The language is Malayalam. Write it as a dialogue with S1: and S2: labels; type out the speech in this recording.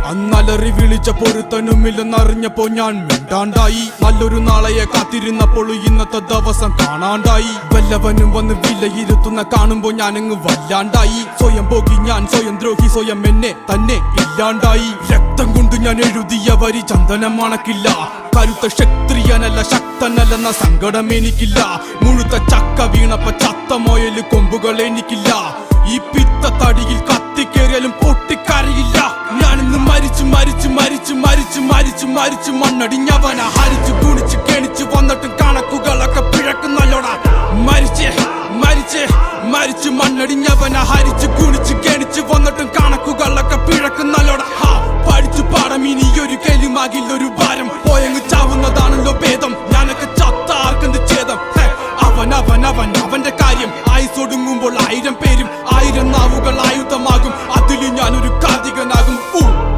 S1: അന്നലറി വിളിച്ച പൊരുത്തനുമില്ലെന്നറിഞ്ഞപ്പോ ഞാൻ മിണ്ടാണ്ടായി. നല്ലൊരു നാളെയെ കാത്തിരുന്നപ്പോൾ ഇന്നത്തെ ദിവസം കാണാണ്ടായി. വല്ലവനും വന്ന് വിലയിരുത്തുന്ന കാണുമ്പോ ഞാനങ്ങ് വല്ലാണ്ടായി. സ്വയം പോകി ഞാൻ, സ്വയം ദ്രോഹി, സ്വയം എന്നെ തന്നെ ഇല്ലാണ്ടായി. രക്തം കൊണ്ട് ഞാൻ എഴുതിയ വരി ചന്ദനം മണക്കില്ല. കരുത്ത ക്ഷത്രിയനല്ല, ശക്തനല്ലെന്ന സങ്കടം എനിക്കില്ല. മുഴുത്ത ചക്ക വീണപ്പ ചത്ത മൊയല് കൊമ്പുകൾ എനിക്കില്ല. ഈ പിത്ത തടിയിൽ കത്തിക്കേറിയാലും പൊട്ടിക്കരയില്ല. ഞാനിന്ന് മരിച്ചു മരിച്ചു മരിച്ചു മരിച്ചു മരിച്ചു മരിച്ചു മണ്ണടിഞ്ഞവന ഹരിച്ചു